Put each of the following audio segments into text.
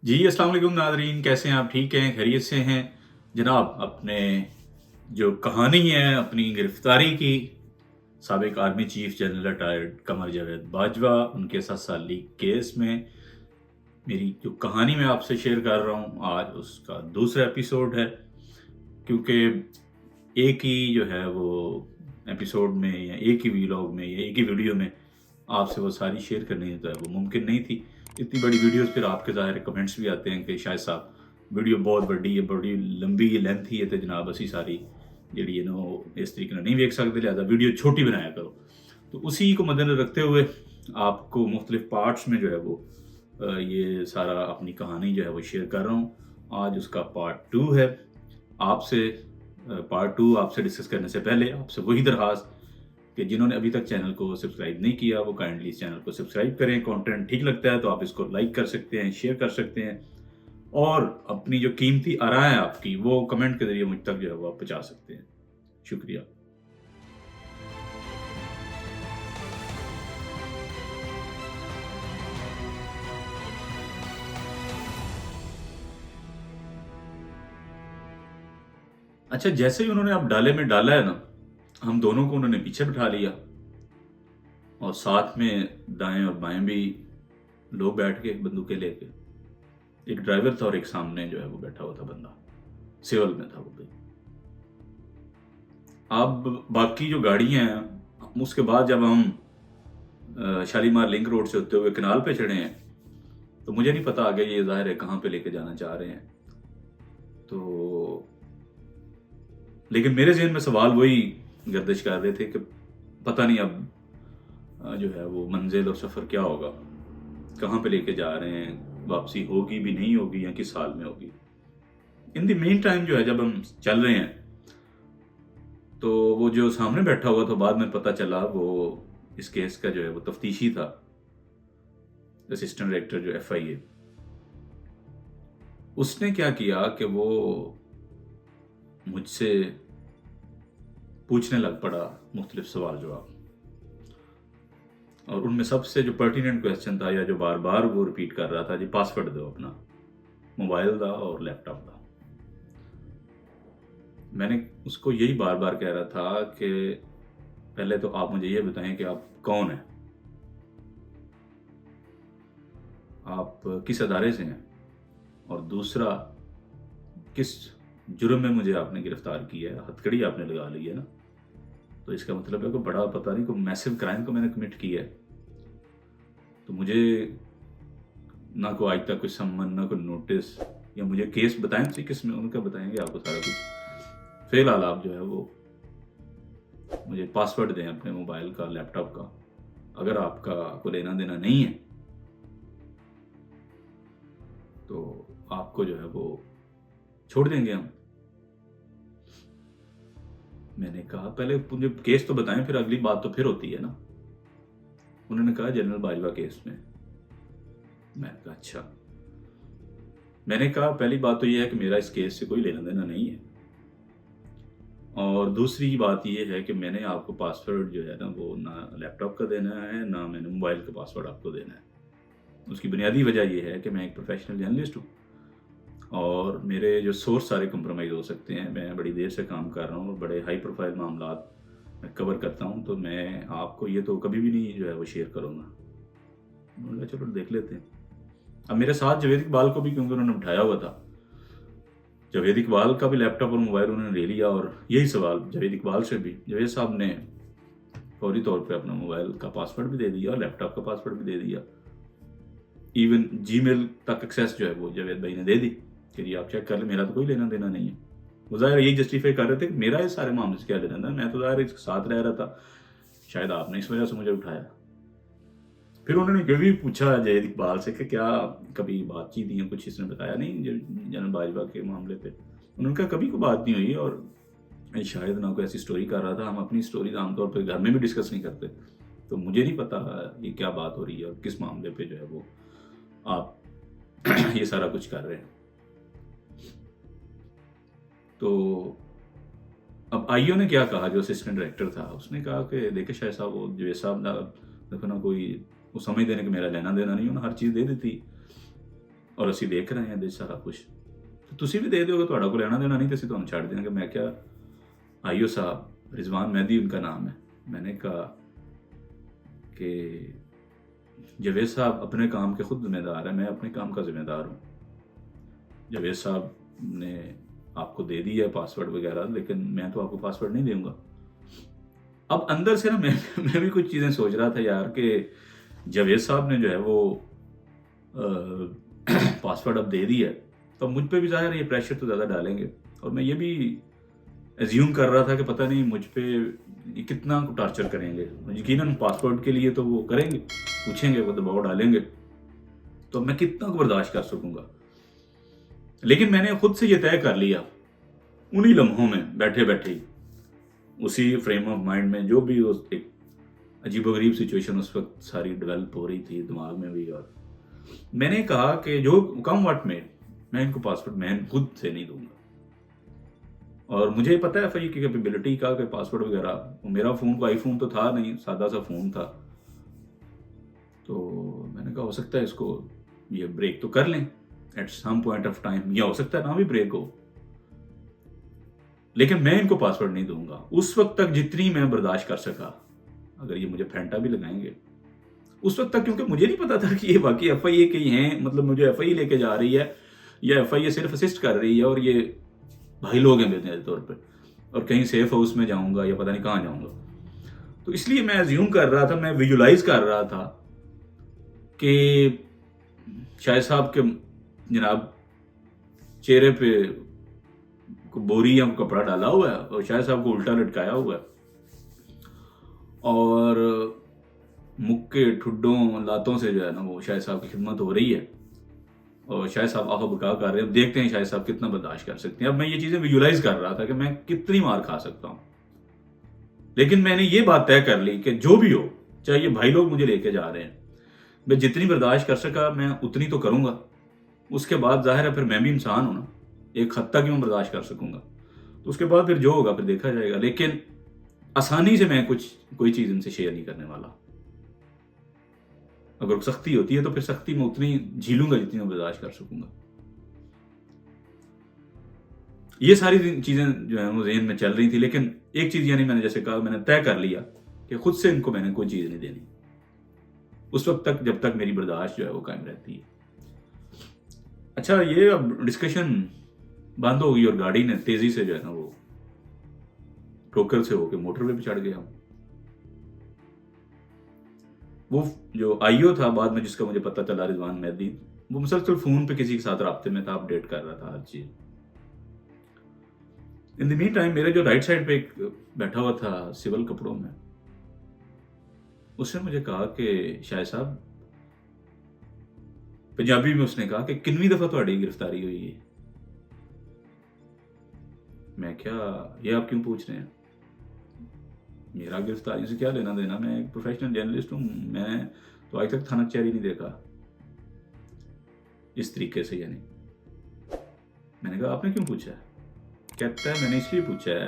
जी, अस्सलाम वालेकुम नाज़रीन, कैसे हैं आप? ठीक हैं, खैरियत से हैं? जनाब, अपने जो कहानी है अपनी गिरफ़्तारी की, साबिक़ army chief general retired Qamar Javed Bajwa, उनके 7 साली केस में मेरी जो कहानी मैं आपसे शेयर कर रहा हूँ, आज उसका दूसरा एपिसोड है। क्योंकि एक ही जो है वो एपिसोड में या एक ही व्लॉग में या एक ही वीडियो में आपसे वो सारी शेयर करनी जो है वो मुमकिन नहीं थी। इतनी बड़ी वीडियोस फिर आपके ज़ाहिर कमेंट्स भी आते हैं कि शायद साहब वीडियो बहुत बड़ी है, बड़ी लंबी है, लेंथी है, तो जनाब असी सारी जी इस तरीके नहीं वेख सकते, लिहाजा वीडियो छोटी बनाया करो। तो उसी को मद्देनजर रखते हुए आपको मुख्तलिफ पार्ट्स में जो है वो ये सारा अपनी कहानी जो है वो शेयर कर रहा हूँ। आज उसका पार्ट 2 है। आपसे पार्ट 2 आपसे डिस्कस करने से पहले आपसे वही दरख्वास्त कि जिन्होंने अभी तक चैनल को सब्सक्राइब नहीं किया वो काइंडली इस चैनल को सब्सक्राइब करें। कंटेंट ठीक लगता है तो आप इसको लाइक कर सकते हैं, शेयर कर सकते हैं और अपनी जो कीमती आराएं है आपकी वो कमेंट के ज़रिए मुझ तक जो है वो आप पहुँचा सकते हैं। शुक्रिया। अच्छा, जैसे ही उन्होंने अब डाले में डाला है ना, हम दोनों को उन्होंने पीछे बिठा लिया और साथ में दाएं और बाएं भी लोग बैठ के बंदूकें लेके। एक ड्राइवर था और एक सामने जो है वो बैठा हुआ था बंदा, सिविल में था वो भी। अब बाकी जो गाड़ियां हैं, उसके बाद जब हम शालीमार लिंक रोड से होते हुए कनाल पे चढ़े हैं तो मुझे नहीं पता आगे ये ज़ाहिर है कहाँ पे लेके जाना चाह रहे हैं। तो लेकिन मेरे ज़हन में सवाल वही गर्दिश कर रहे थे कि पता नहीं अब जो है वो मंजिल और सफ़र क्या होगा, कहाँ पे लेके जा रहे हैं, वापसी होगी भी नहीं होगी या किस हाल में होगी। इन द मीन टाइम जो है जब हम चल रहे हैं तो वो जो सामने बैठा हुआ था बाद में पता चला वो इस केस का जो है वो तफ्तीशी था, असिस्टेंट डायरेक्टर जो FIA। उसने क्या किया कि वो मुझसे पूछने लग पड़ा मुख्तलिफ सवाल जवाब, और उनमें सबसे जो पर्टिनेंट क्वेश्चन था या जो बार बार वो रिपीट कर रहा था, जी पासवर्ड दो अपना मोबाइल का और लैपटॉप का। मैंने उसको यही बार बार कह रहा था कि पहले तो आप मुझे ये बताएं कि आप कौन हैं, आप किस अदारे से हैं, और दूसरा किस जुर्म में मुझे आपने गिरफ्तार किया है, हथकड़ी आपने लगा ली है ना, तो इसका मतलब है कि बड़ा पता नहीं कोई मैसिव क्राइम को मैंने कमिट किया है। तो मुझे ना कोई आज तक कोई सम्मन, ना कोई नोटिस, या मुझे केस बताएं तो किस में उनका बताएंगे आपको सारा कुछ। फिलहाल आप जो है वो मुझे पासवर्ड दें अपने मोबाइल का, लैपटॉप का। अगर आपका कोई लेना देना नहीं है तो आपको जो है वो छोड़ देंगे हम। मैंने कहा पहले मुझे केस तो बताएं, फिर अगली बात तो फिर होती है ना। उन्होंने कहा जनरल बाजवा केस में। मैंने कहा अच्छा। मैंने कहा पहली बात तो यह है कि मेरा इस केस से कोई लेना देना नहीं है, और दूसरी बात यह है कि मैंने आपको पासवर्ड जो है ना वो ना लैपटॉप का देना है, ना मैंने मोबाइल का पासवर्ड आपको देना है। उसकी बुनियादी वजह यह है कि मैं एक प्रोफेशनल जर्नलिस्ट हूँ और मेरे जो सोर्स सारे कंप्रोमाइज़ हो सकते हैं। मैं बड़ी देर से काम कर रहा हूँ और बड़े हाई प्रोफाइल मामला मैं कवर करता हूँ, तो मैं आपको ये तो कभी भी नहीं जो है वो शेयर करूँगा। उन्होंने कहा चलो देख लेते हैं। अब मेरे साथ जावेद इकबाल को भी, क्योंकि उन्होंने उठाया हुआ था, जावेद इकबाल का भी लैपटॉप और मोबाइल उन्होंने ले लिया, और यही सवाल जावेद इकबाल से भी। जावेद साहब ने फौरी तौर पे अपना मोबाइल का पासवर्ड भी दे दिया और लैपटॉप का पासवर्ड भी दे दिया। इवन जीमेल तक एक्सेस जो है वो जावेद भाई ने दे दी कि जी आप चेक कर लें, मेरा तो कोई लेना देना नहीं है। वो ज़ाहिर यही जस्टिफाई कर रहे थे कि मेरा इस सारे मामले से क्या लेना था, मैं तो ज़ाहिर इसके साथ रह रहा था, शायद आपने इस वजह से मुझे उठाया। फिर उन्होंने ये भी पूछा जावेद इकबाल से कि क्या कभी बातचीत या कुछ इसने बताया नहीं जनरल बाजवा के मामले पे। उन्होंने कहा कभी कोई बात नहीं हुई, और शायद ना कोई ऐसी स्टोरी कर रहा था। हम अपनी स्टोरी आमतौर पर घर में भी डिस्कस नहीं करते, तो मुझे नहीं पता ये क्या बात हो रही है और किस मामले पे जो है वो आप ये सारा कुछ कर रहे हैं। तो अब आईओ ने क्या कहा, जो असिस्टेंट डायरेक्टर था, उसने कहा कि देखे शायद साहब वो जो साहब ना देखो ना, कोई वो समझ देने कि मेरा लेना देना नहीं, उन्होंने हर चीज़ दे दी थी। ਔਰ ਅਸੀਂ ਦੇਖ ਰਹੇ ਹਾਂ ਇਹਦੇ 'ਚ ਸਾਰਾ ਕੁਝ। ਤੁਸੀਂ ਵੀ ਦੇ ਦਿਓਗੇ, ਤੁਹਾਡਾ ਕੋਈ ਲੈਣਾ ਦੇਣਾ ਨਹੀਂ, ਤਾਂ ਅਸੀਂ ਤੁਹਾਨੂੰ ਛੱਡ ਦੇंगे। ਮੈਂ ਕਿਹਾ आईओ साहब, रिजवान मेहदी उनका नाम है, मैंने कहा कि जावेद साहब अपने काम के खुद जिम्मेदार है, मैं अपने काम का जिम्मेदार हूँ। जावेद साहब ने आपको दे दिया है पासवर्ड वगैरह, लेकिन मैं तो आपको पासवर्ड नहीं दूंगा। अब अंदर से ना मैं भी कुछ चीज़ें सोच रहा था यार कि जावेद साहब ने जो है वो पासवर्ड अब दे दिया है, तो मुझ पे भी ज़ाहिर है ये प्रेशर तो ज़्यादा डालेंगे। और मैं ये भी एज्यूम कर रहा था कि पता नहीं मुझ पे ये कितना टार्चर करेंगे। यकीनन पासवर्ड के लिए तो वो करेंगे, पूछेंगे, वो दबाव डालेंगे, तो मैं कितना को बर्दाश्त कर सकूंगा। लेकिन मैंने खुद से ये तय कर लिया उन्हीं लम्हों में, बैठे बैठे ही उसी फ्रेम ऑफ माइंड में, जो भी उस एक अजीबोगरीब सिचुएशन उस वक्त सारी डेवलप हो रही थी दिमाग में भी, और मैंने कहा कि जो कम व्हाट में मैं इनको पासवर्ड मैं खुद से नहीं दूंगा। और मुझे पता है एफआई की कैपेबिलिटी का कि पासवर्ड वगैरह, मेरा फ़ोन को आईफोन तो था नहीं, सादा सा फ़ोन था, तो मैंने कहा हो सकता है इसको ये ब्रेक तो कर लें at some point of time, या हो सकता है ना भी ब्रेक हो, लेकिन मैं इनको पासवर्ड नहीं दूंगा उस वक्त तक जितनी मैं बर्दाश्त कर सका। अगर ये मुझे फेंटा भी लगाएंगे उस वक्त तक, क्योंकि मुझे नहीं पता था कि ये बाकी एफआईए के ही हैं, मतलब मुझे एफआईए लेके जा रही है या एफआईए सिर्फ असिस्ट कर रही है, और ये भाई लोग हैं मेरे तौर पे, और कहीं सेफ हाउस में जाऊंगा या पता नहीं कहाँ जाऊंगा। तो इसलिए मैं एज्यूम कर रहा था, मैं विजुलाइज कर रहा था कि शाह साहब के जनाब चेहरे पे बोरी या कपड़ा डाला हुआ है और शाह साहब को उल्टा लटकाया हुआ है, और मुक्के ठुड्डों लातों से जो है ना वो शाह साहब की खिदमत हो रही है, और शाह साहब आह बका कर रहे हैं। अब देखते हैं शाह साहब कितना बर्दाश्त कर सकते हैं। अब मैं ये चीज़ें विजुलाइज कर रहा था कि मैं कितनी मार खा सकता हूँ, लेकिन मैंने ये बात तय कर ली कि जो भी हो, चाहे ये भाई लोग मुझे लेके जा रहे हैं, मैं जितनी बर्दाश्त कर सका मैं उतनी तो करूँगा। उसके बाद जाहिर है फिर मैं भी इंसान हूँ ना, एक हद तक ही मैं बर्दाश्त कर सकूँगा, तो उसके बाद फिर जो होगा फिर देखा जाएगा। लेकिन आसानी से मैं कोई चीज़ इनसे शेयर नहीं करने वाला। अगर सख्ती होती है तो फिर सख्ती में उतनी झीलूंगा जितनी मैं बर्दाश्त कर सकूंगा। ये सारी चीजें जो है वो ज़हन में चल रही थी, लेकिन एक चीज यानी मैंने जैसे कहा, मैंने तय कर लिया कि खुद से इनको मैंने कोई चीज नहीं देनी उस वक्त तक जब तक मेरी बर्दाश्त जो है वो कायम रहती है। अच्छा, ये अब डिस्कशन बंद हो गई और गाड़ी ने तेजी से जो है ना वो ठोकर से होकर मोटरवे पे चढ़ गए हम। वो जो आईओ था बाद में, जिसका मुझे पता चला, रिजवान मेहदी, वो मुसलसल फोन पे किसी के साथ राब्ते में था, अपडेट कर रहा था हर चीज। इन द मीन टाइम मेरे जो राइट साइड पे एक बैठा हुआ था सिविल कपड़ों में, उसने मुझे कहा कि शाह साहब, पंजाबी में उसने कहा कि कितनी दफा तुम्हारी गिरफ्तारी हुई है। मैं क्या, ये आप क्यों पूछ रहे हैं? मेरा गिरफ्तारी से क्या लेना देना, मैं एक प्रोफेशनल जर्नलिस्ट हूँ, मैं तो आज तक थाना कचहरी नहीं देखा इस तरीके से। यानी मैंने कहा आपने क्यों पूछा है? कहता है मैंने इसलिए पूछा है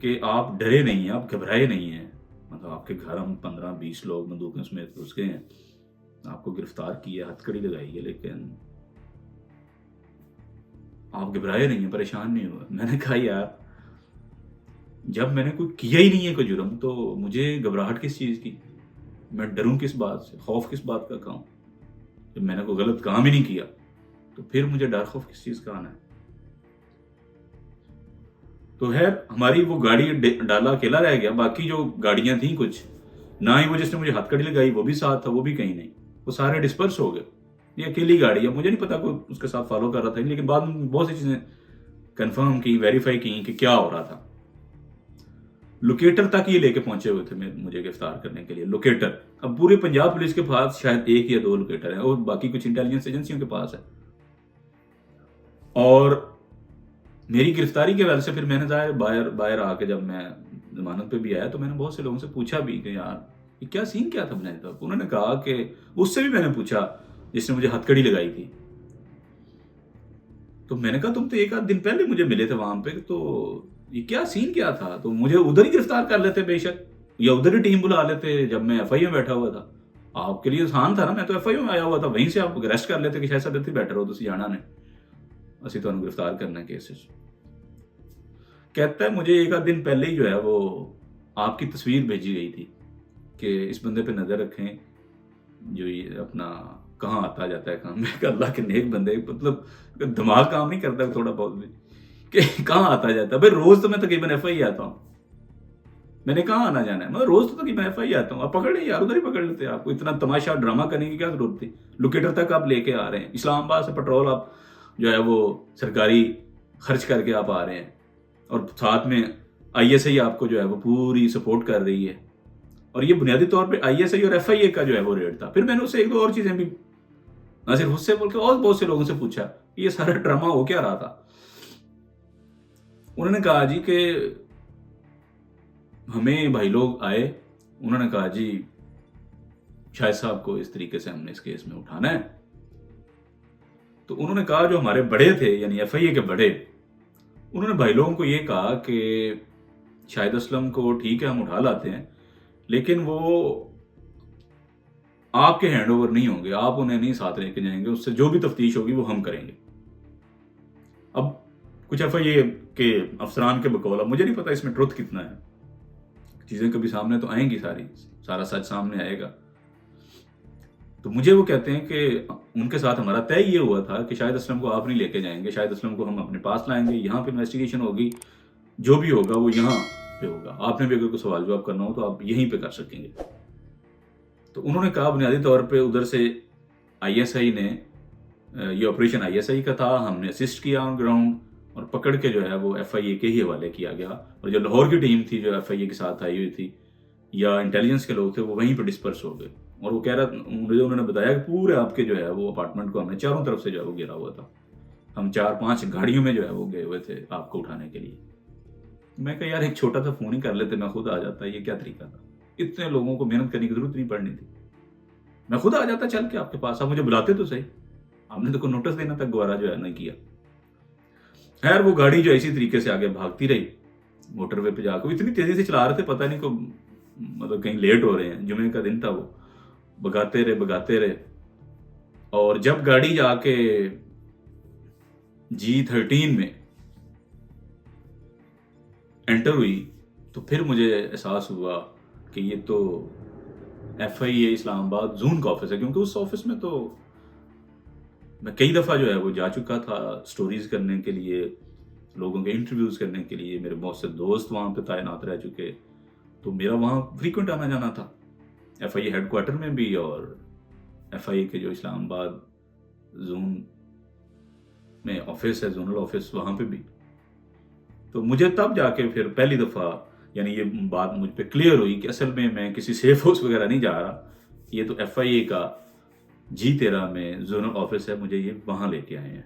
कि आप डरे नहीं हैं, आप घबराए नहीं हैं। मतलब आपके घर हम 15-20 लोग बंदूकों समेत घुस गए हैं, आपको गिरफ्तार किया, हथकड़ी लगाई है, लेकिन आप घबराए नहीं हैं, परेशान नहीं हुए। मैंने कहा यार, जब मैंने कोई किया ही नहीं है कोई जुर्म, तो मुझे घबराहट किस चीज़ की? मैं डरूं किस बात से, खौफ किस बात का खाऊं? जब मैंने कोई गलत काम ही नहीं किया तो फिर मुझे डर खौफ किस चीज़ का आना है? तो है, हमारी वो गाड़ी डाला अकेला रह गया, बाकी जो गाड़ियां थी कुछ ना ही वो जिसने मुझे हथकड़ी लगाई वो भी साथ था, वो भी कहीं नहीं, वो सारे डिस्पर्स हो गए। ये अकेली गाड़ी है, मुझे नहीं पता कोई उसके साथ फॉलो कर रहा था, लेकिन बाद में बहुत सी चीज़ें कंफर्म की, वेरीफाई की कि क्या हो रहा था। लोकेटर तक ये लेके पहुंचे हुए थे मुझे गिरफ्तार करने के लिए, लोकेटर। अब पूरे पंजाब पुलिस के पास शायद 1 या 2 लोकेटर हैं और बाकी कुछ इंटेलिजेंस एजेंसियों के पास है। और मेरी गिरफ्तारी के वजह से फिर मैंने बाहर आके जब मैं जमानत पे भी आया तो मैंने बहुत से लोगों से पूछा भी कि यार ये क्या सीन क्या था बनाए था। उन्होंने कहा कि उससे भी मैंने पूछा जिसने मुझे हथकड़ी लगाई थी, तो मैंने कहा तुम तो 1 आध दिन पहले मुझे मिले थे वहां पे, तो ये क्या सीन क्या था? तो मुझे उधर ही गिरफ्तार कर लेते बेशक, या उधर ही टीम बुला लेते जब मैं एफआईए में बैठा हुआ था। آپ کے لیے آسان تھا نا, میں تو ایف آئی او میں آیا ہوا تھا, وہیں سے آپ اریسٹ کر لیتے کہ شاید صاحب اتنے بیٹر ہو تسی جانا نے, اسی تو گرفتار کرنا کیس. کہتا ہے مجھے ایک آدھ دن پہلے ہی جو ہے وہ آپ کی تصویر بھیجی گئی تھی کہ اس بندے پہ نظر رکھیں جو یہ اپنا کہاں آتا جاتا ہے کام. میں کہا اللہ کے نیک بندے, مطلب دماغ کام نہیں کرتا تھوڑا بہت بھی کہ کہاں آتا جاتا ہے. بھائی روز تو میں تقریباً ایف آئی آتا ہوں, میں نے کہاں آنا جانا ہے, مطلب روز تو تقریباً ایف آئی آتا ہوں. آپ پکڑ لیں یار, ادھر ہی پکڑ لیتے, آپ کو اتنا تماشا ڈرامہ کرنے کی کیا ضرورت تھی. لوکیٹر تک آپ لے کے آ رہے ہیں, اسلام آباد سے پٹرول آپ جو ہے وہ سرکاری خرچ کر کے آپ آ رہے ہیں, اور ساتھ میں آئی ایس آئی آپ کو جو ہے وہ پوری سپورٹ کر رہی ہے. اور یہ بنیادی طور پہ آئی ایس آئی اور ایف آئی اے کا جو ہے وہ ریٹ تھا. پھر میں نے اس سے ایک دو اور چیزیں بھی نہ صرف اس سے بول کے اور بہت سے لوگوں سے پوچھا کہ یہ سارا ڈرامہ ہو کیا رہا تھا. انہوں نے کہا جی کہ ہمیں بھائی لوگ آئے, انہوں نے کہا جی شاہد صاحب کو اس طریقے سے ہم نے اس کیس میں اٹھانا ہے. تو انہوں نے کہا جو ہمارے بڑے تھے یعنی ایف آئی اے کے بڑے, انہوں نے بھائی لوگوں کو یہ کہا کہ شاہد اسلم کو ٹھیک ہے ہم اٹھا لاتے ہیں, لیکن وہ آپ کے ہینڈ اوور نہیں ہوں گے, آپ انہیں نہیں ساتھ لے کے جائیں گے, اس سے جو بھی تفتیش ہوگی وہ ہم کریں گے. اب کچھ ایف آئی اے کے افسران کے بقول, اب مجھے نہیں پتا اس میں ٹروتھ کتنا ہے, چیزیں کبھی سامنے تو آئیں گی, سارا سچ سامنے آئے گا. تو مجھے وہ کہتے ہیں کہ ان کے ساتھ ہمارا طے یہ ہوا تھا کہ شاہد اسلم کو آپ نہیں لے کے جائیں گے, شاہد اسلم کو ہم اپنے پاس لائیں گے, یہاں پہ انویسٹیگیشن ہوگی, جو بھی ہوگا وہ یہاں پہ ہوگا, آپ نے بھی اگر کوئی سوال جواب کرنا ہو تو آپ یہیں پہ کر سکیں گے. تو انہوں نے کہا بنیادی طور پہ ادھر سے آئی ایس آئی نے, یہ آپریشن آئی ایس آئی کا تھا, ہم نے اسسٹ کیا آن گراؤنڈ, اور پکڑ کے جو ہے وہ ایف آئی اے کے ہی حوالے کیا گیا. اور جو لاہور کی ٹیم تھی جو ایف آئی اے کے ساتھ آئی ہوئی تھی یا انٹیلیجنس کے لوگ تھے, وہ وہیں پہ ڈسپرس ہو گئے. اور وہ کہہ رہا, مجھے انہوں نے بتایا کہ پورے آپ کے جو ہے وہ اپارٹمنٹ کو ہم نے چاروں طرف سے جو ہے وہ گھیرا ہوا تھا, ہم 4-5 گاڑیوں میں جو ہے وہ گئے ہوئے تھے آپ کو اٹھانے کے لیے. میں کہا یار ایک چھوٹا سا فون ہی کر لیتے, میں خود آ جاتا, یہ کیا طریقہ تھا, اتنے لوگوں کو محنت کرنے کی ضرورت نہیں پڑنی تھی, میں خود آ جاتا چل کے آپ کے پاس, آپ مجھے بلاتے تو صحیح, آپ نے تو کوئی نوٹس دینا تک گوارا جو ہے نہیں کیا. خیر وہ گاڑی جو اسی طریقے سے آگے بھاگتی رہی, موٹر وے پہ جا کے اتنی تیزی سے چلا رہے تھے پتہ نہیں کو, مطلب کہیں لیٹ ہو رہے ہیں, جمعے کا دن تھا, وہ بگاتے رہے. اور جب گاڑی جا کے G13 میں انٹر ہوئی تو پھر مجھے احساس ہوا کہ یہ تو ایف آئی اے اسلام آباد زون کا آفس ہے, کیونکہ اس آفس میں تو میں کئی دفعہ جو ہے وہ جا چکا تھا سٹوریز کرنے کے لیے, لوگوں کے انٹرویوز کرنے کے لیے, میرے بہت سے دوست وہاں پہ تعینات رہ چکے, تو میرا وہاں فریکوینٹ آنا جانا تھا, ایف آئی اے ہیڈ کوارٹر میں بھی اور ایف آئی اے کے جو اسلام آباد زون میں آفس ہے, زونل آفس, وہاں پہ بھی. تو مجھے تب جا کے پھر پہلی دفعہ یعنی یہ بات مجھ پہ کلیئر ہوئی کہ اصل میں کسی سیف ہاؤس وغیرہ نہیں جا رہا, یہ تو ایف آئی اے کا G13 میں زونل آفس ہے, مجھے یہ وہاں لے کے آئے ہیں.